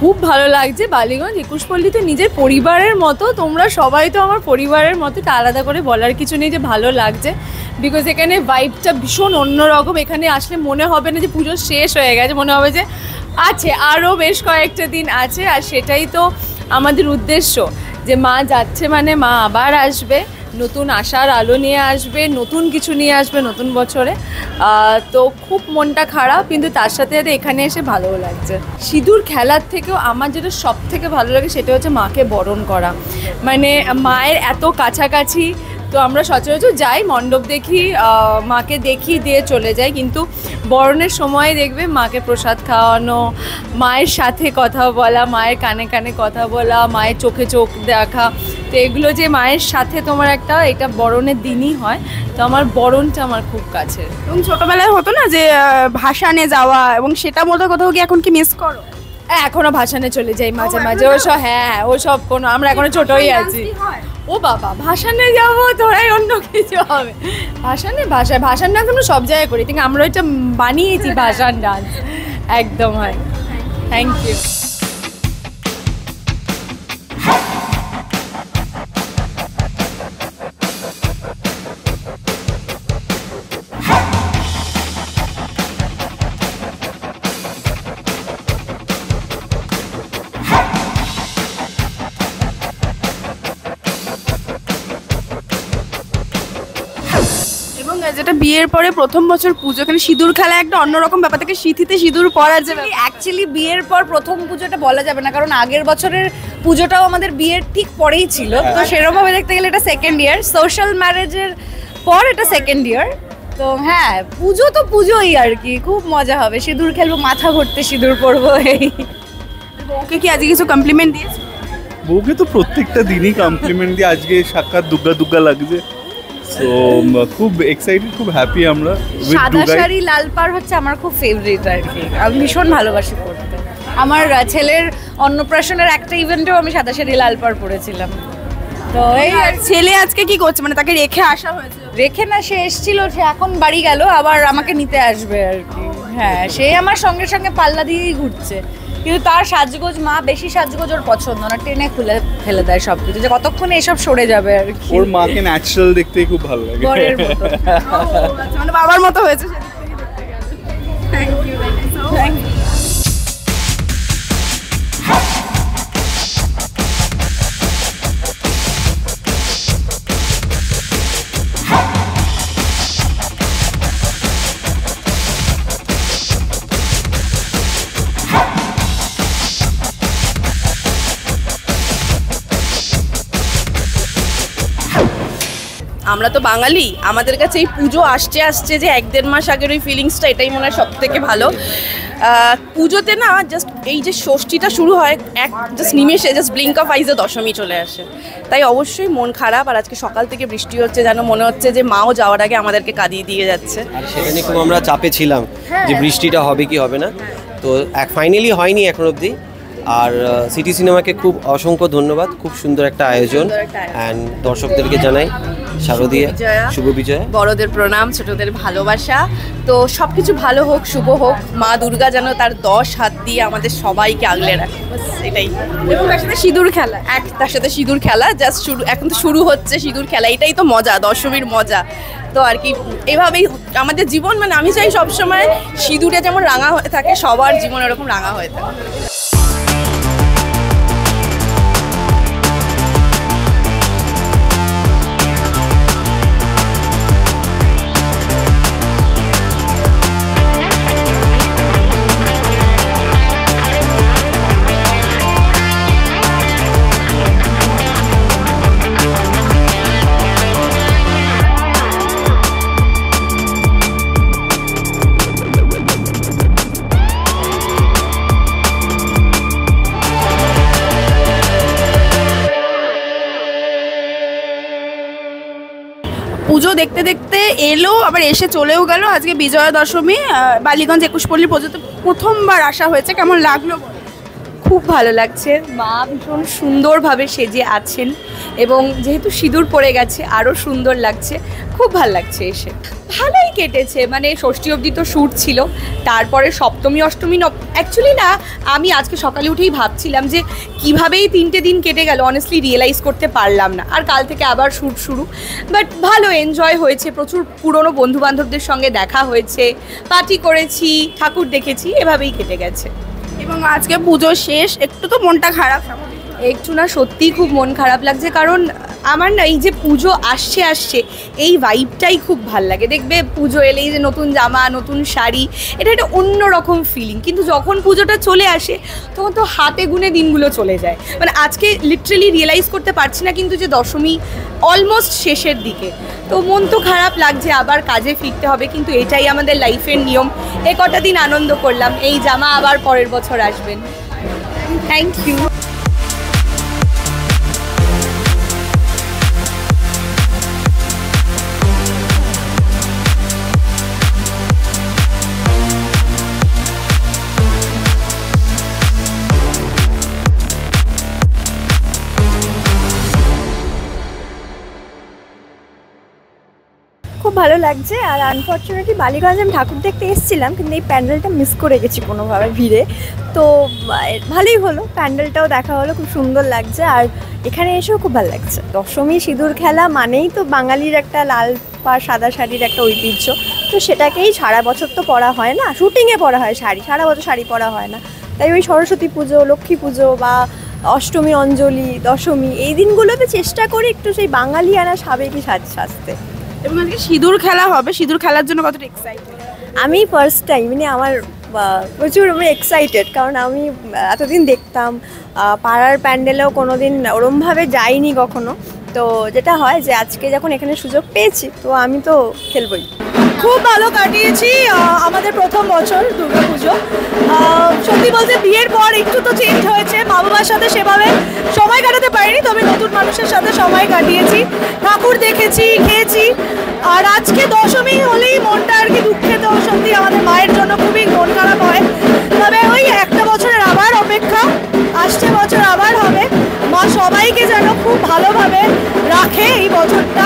খুব ভালো লাগছে। বালিগঞ্জ 21পল্লী তো নিজের পরিবারের মতো, তোমরা সবাই তো আমার পরিবারের মতো, তা আলাদা করে বলার কিছু নেই যে ভালো লাগছে। বিকজ এখানে ভাইবটা ভীষণ অন্যরকম। এখানে আসলে মনে হবে না যে পুজো শেষ হয়ে গেছে, মনে হবে যে আছে আরও বেশ কয়েকটা দিন আছে। আর সেটাই তো আমাদের উদ্দেশ্য, যে মা যাচ্ছে মানে মা আবার আসবে, নতুন আশার আলো নিয়ে আসবে, নতুন কিছু নিয়ে আসবে নতুন বছরে। তো খুব মনটা খারাপ, কিন্তু তার সাথে সাথে এখানে এসে ভালোও লাগছে। সিঁদুর খেলার থেকেও আমার যেটা সব থেকে ভালো লাগে সেটা হচ্ছে মাকে বরণ করা। মানে মায়ের এত কাছাকাছি, তো আমরা সচরাচর যাই, মণ্ডপ দেখি, মাকে দেখি, দিয়ে চলে যাই, কিন্তু বরণের সময় দেখবে মাকে প্রসাদ খাওয়ানো, মায়ের সাথে কথা বলা, মায়ের কানে কানে কথা বলা, মায়ের চোখে চোখ দেখা, তো এগুলো যে মায়ের সাথে তোমার একটা, এটা বরণের দিনই হয়। তো আমার বরণটা আমার খুব কাছের। এবং ছোটবেলায় হতো না যে ভাসানে যাওয়া, এবং সেটা মতো কোথাও কি এখন কি মিস করো? এখনো ভাসানে চলে যাই মাঝে মাঝে, ওসব হ্যাঁ ওসব কোনো, আমরা এখনো ছোটই আছি। ও বাবা, ভাসানে যাবো তোরাই অন্য কিছু হবে। ভাসান ডান্স আমরা সব জায়গায় করি, ঠিক আমরা ওইটা বানিয়েছি ভাসান ডান্স, একদম হয়। Thank you. যেটা বিয়ের পরে প্রথম বছর পুজো, এখানে সিঁদুর খেলা একটা অন্যরকম ব্যাপার থেকে, সিঁথিতে সিঁদুর পরার যে অ্যাকচুয়ালি বিয়ের পর প্রথম পুজোটা বলা যাবে না, কারণ আগের বছরের পুজোটাও আমাদের বিয়ের ঠিক পরেই ছিল। তো সেরকমভাবে দেখতে গেলে এটা সেকেন্ড ইয়ার, সোশ্যাল ম্যারেজের পর এটা সেকেন্ড ইয়ার। তো হ্যাঁ, পুজো তো পুজোই আর কি, খুব মজা হবে, সিঁদুর খেলবো, মাথা ভর্তি সিঁদুর পরবো। এই বউকে কি আজকে কিছু কমপ্লিমেন্ট দিয়েছো? বউকে তো প্রত্যেকটা দিনই কমপ্লিমেন্ট দিয়ে, আজকে সাক্ষাৎ দুগ্গা দুগ্গা লাগছে। সো খুব এক্সাইটেড, খুব হ্যাপি আমরা। সাদা শাড়ি লাল পাড় হচ্ছে আমার খুব ফেভারিট আর কি, আমি ভীষণ ভালোবাসি পরতে। আমার ছেলের অন্নপ্রাশনের একটা ইভেন্টেও আমি সাদা শাড়ি লাল পাড় পরেছিলাম। তো এই ছেলে আজকে কি করছে, মানে তাকে রেখে আসা হয়েছে? রেখে না, সে এসেছিল, সে এখন বাড়ি গেল, আবার আমাকে নিতে আসবে আর কি। হ্যাঁ, সে আমার সঙ্গে সঙ্গে পাল্লা দিয়েই ঘুরছে, কিন্তু তার সাজগোজ, মা বেশি সাজগোজ ওর পছন্দ না, টেনে খুলে ফেলে দেয় সবকিছু, যে কতক্ষণে এসব সরে যাবে আর কি। ওর মাকে ন্যাচারাল দেখতে খুব ভালো লাগে, বরের মতো। মানে বাবার মতো হয়েছে। Thank you. আমরা তো বাঙালি, আমাদের কাছে এই পুজো আসছে যে 1-1.5 মাস আগের ওই ফিলিংসটা, এটাই মনে হয় সব থেকে ভালো। পুজোতে না জাস্ট এই যে ষষ্ঠীটা শুরু হয়, জাস্ট নিমেষে, জাস্ট ব্লিঙ্ক অফ আইজে দশমী চলে আসে, তাই অবশ্যই মন খারাপ। আর আজকে সকাল থেকে বৃষ্টি হচ্ছে, যেন মনে হচ্ছে যে মাও যাওয়ার আগে আমাদেরকে কাঁদিয়ে দিয়ে যাচ্ছে। আর সেটা নিয়ে খুব আমরা চাপে ছিলাম যে বৃষ্টিটা হবে কি হবে না, তো ফাইনালি হয়নি এখন অবধি। আর সিটি সিনেমাকে খুব অসংখ্য ধন্যবাদ, খুব সুন্দর একটা আয়োজন। অ্যান্ড দর্শকদেরকে জানাই শারদীয়া শুভ বিজয়া, বড়দের প্রণাম, ছোটদের ভালোবাসা। তো সব কিছু ভালো হোক, শুভ হোক, মা দুর্গা যেন তার 10 হাত দিয়ে আমাদের সবাইকে আগলে রাখে, এটাই। এবং তার সাথে সিঁদুর খেলা, তার সাথে সিঁদুর খেলা জাস্ট শুরু, এখন তো শুরু হচ্ছে সিঁদুর খেলা, এটাই তো মজা, দশমীর মজা। তো আর কি, এভাবেই আমাদের জীবন, মানে আমি চাই সবসময় সিঁদুরে যেমন রাঙা হয়ে থাকে, সবার জীবন এরকম রাঙা হয়ে থাকে। পুজো দেখতে দেখতে এলো, আবার এসে চলেও গেল। আজকে বিজয়া দশমী, বালিগঞ্জ 21পল্লী পুজোতে প্রথমবার আসা হয়েছে, কেমন লাগলো? খুব ভালো লাগছে, মা ভীষণ সুন্দরভাবে সেজে আছেন এবং যেহেতু সিঁদুর পড়ে গেছে আরও সুন্দর লাগছে, খুব ভালো লাগছে এসে। ভালোই কেটেছে, মানে ষষ্ঠী অবধি তো শ্যুট ছিল, তারপরে সপ্তমী অষ্টমী অ্যাকচুয়ালি না, আমি আজকে সকালে উঠেই ভাবছিলাম যে কীভাবেই 3টে দিন কেটে গেল, অনেস্টলি রিয়েলাইজ করতে পারলাম না। আর কাল থেকে আবার শ্যুট শুরু, বাট ভালো এনজয় হয়েছে, প্রচুর পুরনো বন্ধুবান্ধবদের সঙ্গে দেখা হয়েছে, পার্টি করেছি, ঠাকুর দেখেছি, এভাবেই কেটে গেছে। এবং আজকে পুজো শেষ, একটু তো মনটা খারাপ। একটু না, সত্যিই খুব মন খারাপ লাগছে, কারণ আমার না এই যে পুজো আসছে এই ভাইবটাই খুব ভাল লাগে। দেখবে পুজো এলেই যে নতুন জামা, নতুন শাড়ি, এটা একটা অন্যরকম ফিলিং, কিন্তু যখন পুজোটা চলে আসে তখন তো হাতে গুনে দিনগুলো চলে যায়। মানে আজকে লিটারেলি রিয়েলাইজ করতে পারছি না কিন্তু যে দশমী অলমোস্ট শেষের দিকে, তো মন তো খারাপ লাগছে, আবার কাজে ফিরতে হবে, কিন্তু এটাই আমাদের লাইফের নিয়ম। এ কটা দিন আনন্দ করলাম, এই জামা আবার পরের বছর আসবেন। Thank you. খুব ভালো লাগছে। আর আনফর্চুনেটলি বালিগঞ্জে আমি ঠাকুর দেখতে এসেছিলাম, কিন্তু এই প্যান্ডেলটা মিস করে গেছি কোনোভাবে ভিড়ে, তো ভালোই হলো, প্যান্ডেলটাও দেখা হলো, খুব সুন্দর লাগছে। আর এখানে এসেও খুব ভালো লাগছে। দশমী সিঁদুর খেলা মানেই তো বাঙালির একটা লাল পা সাদা শাড়ির একটা ঐতিহ্য, তো সেটাকেই সারা বছর তো পরা হয় না, শুটিংয়ে পরা হয় শাড়ি, সারা বছর শাড়ি পরা হয় না, তাই ওই সরস্বতী পুজো, লক্ষ্মী পুজো বা অষ্টমী, অঞ্জলি, দশমী এই দিনগুলোতে চেষ্টা করি একটু সেই বাঙালি আনা সাবেকি সাজতে। এবং আজকে সিঁদুর খেলা হবে, সিঁদুর খেলার জন্য কতটা এক্সাইটেড? আমি ফার্স্ট টাইম, মানে আমার প্রচুর এক্সাইটেড, কারণ আমি এতদিন দেখতাম পাড়ার প্যান্ডেলেও কোনো দিন ওরমভাবে যাইনি কখনো, তো যেটা হয় যে আজকে যখন এখানে সুযোগ পেয়েছি তো আমি তো খেলবই। খুব ভালো কাটিয়েছি আমাদের প্রথম বছর দুর্গাপুজো। সত্যি বলতে বিয়ের পর একটু তো চেঞ্জ হয়েছে, মা বাবার সাথে সেভাবে সময় কাটাতে পারিনি, তবে নতুন মানুষের সাথে সময় কাটিয়েছি, ঠাকুর দেখেছি, খেয়েছি। আর আজকে দশমী হলেই মনটা আর কি দুঃখে, তো সত্যি আমাদের মায়ের জন্য খুবই মন খারাপ হয়, তবে ওই একটা বছরের আবার অপেক্ষা, আসছে বছর আবার হবে, মা সবাইকে যেন খুব ভালোভাবে রাখে এই বছরটা,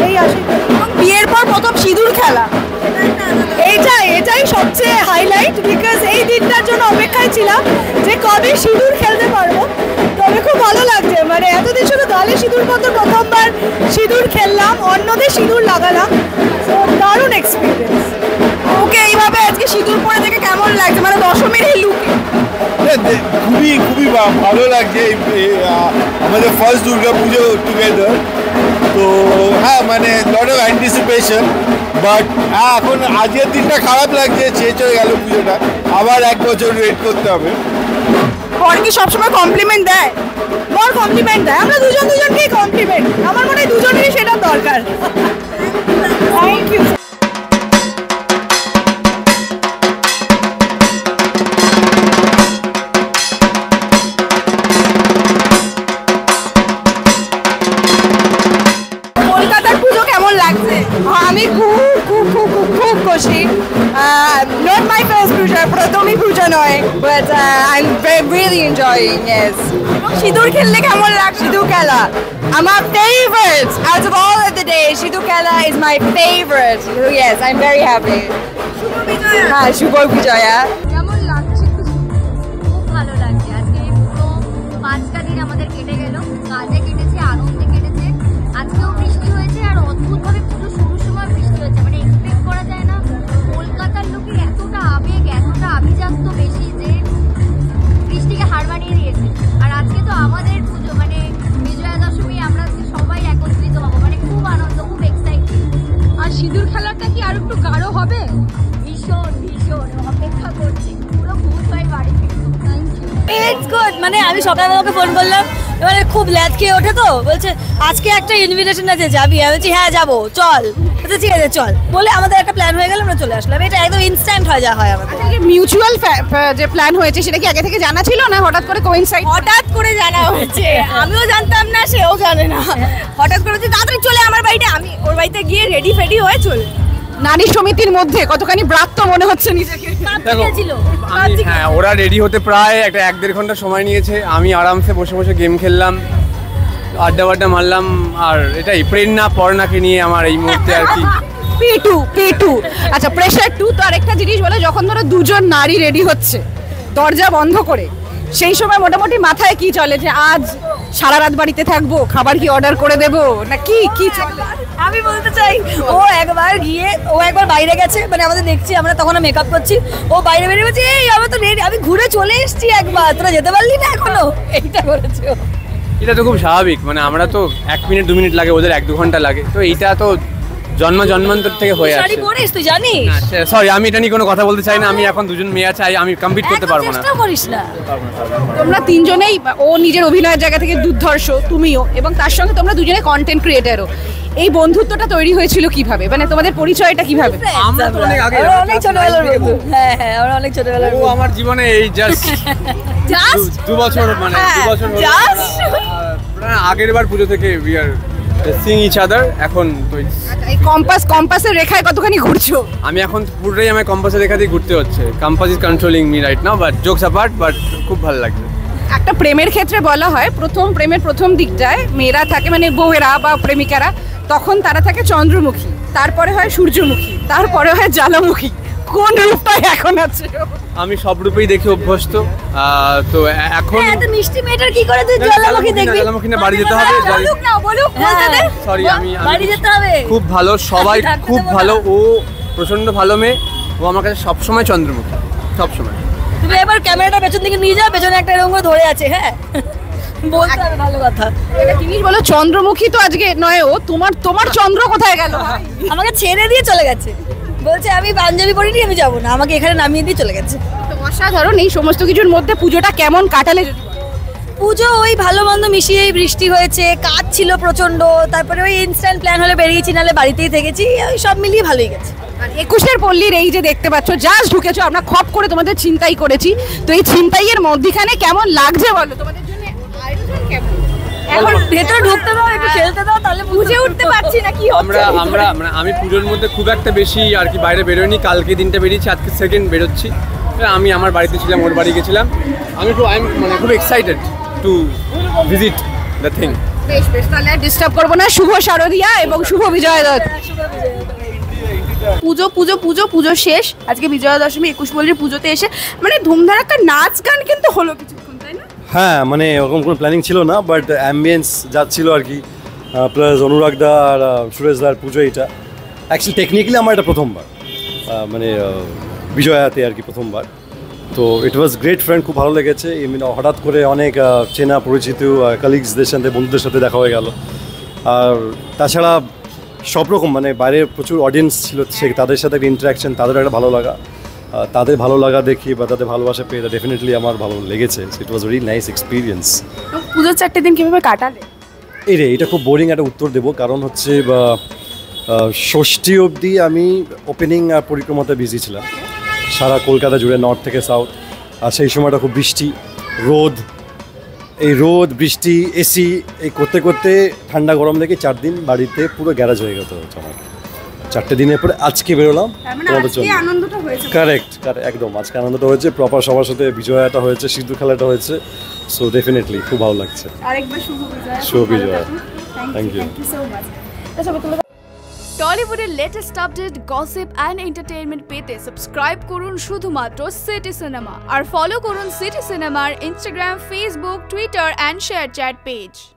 এই আশীর্বাদ। বিয়ের পর প্রথম সিঁদুর খেলা, এটাই সবচেয়ে হাইলাইট, বিকজ এই দিনটার জন্য অপেক্ষায় ছিলাম যে কবে সিঁদুর খেলতে পারবো। তবে খুব ভালো লাগছে, মানে এতদিন শুধু দলে সিঁদুর মতো, প্রথমবার সিঁদুর খেললাম, অন্যদের সিঁদুর লাগালাম, তো দারুণ এক্সপিরিয়েন্স। ওকে, এইভাবে আজকে সিঁদুর পরে থেকে কেমন লাগছে, মানে দশমীর এই লুকে? খুবই ভালো লাগছে, আমাদের ফার্স্ট দুর্গা পুজো টুগেদার, তো হ্যাঁ মানে লট অফ অ্যান্টিসিপেশন, বাট হ্যাঁ এখন আজকের দিনটা খারাপ লাগছে, শেষ হয়ে গেল পুজোটা, আবার এক বছর ওয়েট করতে হবে। বর কি সবসময় কমপ্লিমেন্ট দেয়? বর কমপ্লিমেন্ট দেয়, আমরা দুজনকেই কমপ্লিমেন্ট, আমার মনে হয় দুজনেরই সেটা দরকার। Thank you. কলকাতার পুজো কেমন লাগছে? আমি খুব খুশি। নট মাই ফার্স্ট পুজো, প্রথমই পুজো নয়, but I am really enjoying. Yes. সিঁদুর খেললে কেমন লাগছে? সিঁদুর খেলা আমার favourite, out of all of the days, সিঁদুর খেলা is my favorite. Yes, I'm very happy. হ্যাঁ, শুভ বিজয়া। কেমন লাগছে? খুব ভালো লাগছে। আজকে পুরো 5টা দিন আমাদের কেটে গেল, কাজে কেটেছে, আনন্দে কেটেছে। আজকেও বৃষ্টি হয়েছে, আর অদ্ভুতভাবে পুজো শুরুর সময় বৃষ্টি হয়েছে, মানে এক্সপেক্ট করা যায় না। কলকাতার লোকের এতটা আবেগ, এতটা আভিজাত্য বেশি যে বৃষ্টিকে হার মানিয়ে দিয়েছে। আর আজকে তো আমাদের পুজো, মানে বিজয়া দশমী, আমরা সবাই একত্রিত হবো, মানে খুব আনন্দ, খুব এক্সাইটেড। আর সিঁদুর খেলাটা কি আর একটু গাঢ় হবে? ভীষণ অপেক্ষা করছি, পুরো ভূত ভাই বাড়ি ফিরবো। Thank you. It's good. মানে আমি সকালে ওকে ফোন করলাম, এবারে খুব ল্যাদ খেয়ে ওঠে, তো বলছে আজকে একটা ইনভিটেশন আছে, যাবি? আমি বলছি হ্যাঁ যাবো, চল। ঠিক আছে চল বলে আমাদের একটা প্ল্যান হয়ে গেল, আমরা চলে আসলাম। এটা একদম ইনস্ট্যান্ট হয়, যা হয় আমাদের। মিউচুয়াল যে প্ল্যান হয়েছে সেটা কি আগে থেকে জানা ছিল, না হঠাৎ করে কোইনসাইড? হঠাৎ করে জানা হয়েছে, আমিও জানতাম না, সেও জানে না। হঠাৎ করে তাড়াতাড়ি চলে আমার বাড়িতে, আমি ওর বাড়িতে গিয়ে রেডি ফেডি হয়ে চলে। নারী সমিতির মধ্যে কতখানি ব্রাত্য মনে হচ্ছে নিজেকে? হ্যাঁ, ওরা রেডি হতে প্রায় একটা 1-1.5 ঘন্টা সময় নিয়েছে। আমি আরামসে বসে বসে গেম খেললাম, আড্ডা মারলাম, আর এটাই প্রেরণা পড়নাকে নিয়ে আমার এই মুহূর্তে আর কি। P2 আচ্ছা, প্রেশার 2 তো আরেকটা জিনিস বলে, যখন ধরো দুজন নারী রেডি হচ্ছে দরজা বন্ধ করে, সেই সময় মোটামুটি মাথায় কি চলে যে আজ সারা রাত বাড়িতে থাকবো, খাবার কি অর্ডার করে দেবো না কি চলে? আমি বলতে চাই, ও একবার বাইরে গেছে, মানে আমাদের দেখছি, আমরা তখন মেকআপ করছি, ও বাইরে বেরিয়ে বলছে এই আমি তো রেডি, আমি ঘুরে চলে এসেছি একবার, তোরা যেতে পারলি না এখনো, এইটা করেছে। এটা তো খুব স্বাভাবিক, মানে আমরা তো 1 মিনিট 2 মিনিট লাগে, ওদের 1-2 ঘন্টা লাগে, তো এইটা তো জন্মান্তর থেকে হয়ে আসছে। শাড়ি পরিস তুই জানিস? সরি, আমি এটা নিয়ে কোনো কথা বলতে চাই না। আমি এখন দুজন মেয়ে আছে, আমি কমপ্লিট করতে পারবো না। চেষ্টা করিস না। তোমরা তিনজনেই, ও নিজের অভিনয়ের জায়গা থেকে দুর্ধর্ষ, তুমিও, এবং তার সঙ্গে তোমরা দুজনে কন্টেন্ট ক্রিয়েটারও। এই বন্ধুত্বটা তৈরি হয়েছিল কিভাবে, মানে তোমাদের পরিচয়টা কিভাবে? আমরা তো অনেক আগে, অনেক ছোটবেলার বন্ধু। হ্যাঁ, আমরা অনেক ছোটবেলার ও আমার জীবনে এই জাস্ট 2 বছর, মানে 2 বছর হলো। আগের বার পুজো থেকে we are seeing each other. এখন তো এই কম্পাসের রেখায় কতখানি ঘুরছো? আমি এখন পুরোটাই আমার কম্পাসের রেখা দিয়ে ঘুরতে হচ্ছে। Compass is controlling me right now, but jokes apart, but খুব ভালো লাগছে। একটা প্রেমের ক্ষেত্রে বলা হয়, প্রেমের প্রথম দিকটায় মেয়েরা থাকে, মানে বউয়েরা বা প্রেমিকারা, তখন তারা থাকে চন্দ্রমুখী, তারপরে হয় সূর্যমুখী, তারপরে হয় জ্বালামুখী। কোন রূপটাই এখন আছে? আমি সব রূপেই দেখে অভ্যস্ত। তো এখন এত মিষ্টি মেয়েটার কি করে তুই জ্বালামুখী দেখবি? জ্বালামুখী না, বাড়ি যেতে হবে। বলুক বলতে দে। সরি, আমি বাড়ি যেতে হবে। খুব ভালো, সবাই খুব ভালো। ও প্রচন্ড ভালো মেয়ে, ও আমার কাছে সবসময় চন্দ্রমুখী, সবসময়। তুমি এবার ক্যামেরাটা পেছন দিকে নিয়ে যাও, পেছনে একটা এরকম করে ধরে আছে। হ্যাঁ, বলতে হবে ভালো কথা। এটা জিনিস বলো, চন্দ্রমুখী তো আজকে নয় ও, তোমার চন্দ্র কোথায় গেল? আমাকে ছেড়ে দিয়ে চলে গেছে, বলছে আমি পাঞ্জাবি পরিনি, আমি যাবো না, আমাকে এখানে নামিয়ে দিয়ে চলে গেছে। তো অসাধারণ। এই সমস্ত কিছুর মধ্যে পুজোটা কেমন কাটালে? পুজো ওই ভালো মন্দ মিশিয়ে, বৃষ্টি হয়েছে, কাজ ছিল প্রচন্ড, তারপরে ওই ইনস্ট্যান্ট প্ল্যান হলে বেরিয়েছি, নাহলে বাড়িতেই থেকেছি, ওই সব মিলিয়ে ভালোই গেছে। 21-এর পল্লীর এই যে দেখতে পাচ্ছ, জাস্ট ঢুকেছো, আমরা খপ করে তোমাদের ছিনতাই করেছি, তো এই ছিনতাইয়ের মধ্যখানে কেমন লাগছে বলো? তোমাদের জন্য আয়োজন কেমন? এখন ভেতরে ঢুকতে দাও, একটু খেলতে দাও, তাহলে বুঝে উঠতে পারছি না কি হচ্ছে। আমরা মানে আমি পুজোর মধ্যে খুব একটা বেশি আর কি বাইরে বেরোয়নি। কালকে দিনটা বেরিয়েছি, আজকে সেকেন্ড বেরোচ্ছি। আমি আমার বাড়িতে ছিলাম, ওর বাড়ি গেছিলাম। আমি মানে খুব excited to visit the thing. বেশ, তাহলে ডিস্টার্ব করবো না। শুভ শারদিয়া এবং শুভ বিজয়া দশমী। পুজো শেষ, আজকে বিজয়া দশমী। 21 পল্লীর পুজোতে এসে মানে ধুমধারাক্কা নাচ গান কিন্তু হলো কিছুক্ষণ, তাই না? হ্যাঁ, মানে ওরকম কোনো প্ল্যানিং ছিল না, বাট অ্যাম্বিয়েন্স যাচ্ছিল আর কি। প্লাস অনুরাগ দা আর সুরেশ দার পুজো, এটা অ্যাকচুয়ালি টেকনিক্যালি আমার এটা প্রথমবার, মানে বিজয়াতে আর কি প্রথমবার। তো ইট ওয়াজ গ্রেট ফ্রেন্ড, খুব ভালো লেগেছে। এমনি হঠাৎ করে অনেক চেনা পরিচিত কালিগসদের সাথে, বন্ধুদের সাথে দেখা হয়ে গেল। আর তাছাড়া সব রকম মানে বাইরে প্রচুর অডিয়েন্স ছিল, তাদের সাথে একটা ইন্টারাকশন, তাদের একটা ভালো লাগা, তাদের ভালো লাগা দেখি বা তাদের ভালোবাসা পেয়ে ডেফিনেটলি আমার ভালো লেগেছে। ইট ওয়াজ ভেরি নাইস এক্সপিরিয়েন্স। পুজোর 4টে দিন কীভাবে কাটালে? এটা খুব বোরিং একটা উত্তর দেবো, কারণ হচ্ছে ষষ্ঠী অবধি আমি ওপেনিং আর পরিক্রমাতে বিজি ছিলাম, সারা কলকাতা জুড়ে, নর্থ থেকে সাউথ। আর সেই সময়টা খুব বৃষ্টি, রোদ বৃষ্টি, এসি, এই করতে করতে ঠান্ডা গরম লেগে 4 দিন বাড়িতে পুরো গ্যারাজ হয়ে গেল আমার। 4টে দিনের পরে আজকে বেরোলাম তোমাদের জন্য। কারেক্ট, একদম আজকে আনন্দটা হয়েছে, প্রপার সবার সাথে বিজয়াটা হয়েছে, সিঁদুর খেলাটা হয়েছে। সো ডেফিনেটলি খুব ভালো লাগছে। আরেকবার Shubho Bijoya. Thank you so much. টলিউডের latest update, gossip and entertainment পেতে সাবস্ক্রাইব করুন শুধুমাত্র সিটি সিনেমা, আর ফলো করুন সিটি সিনেমার Instagram, Facebook, Twitter and ShareChat page.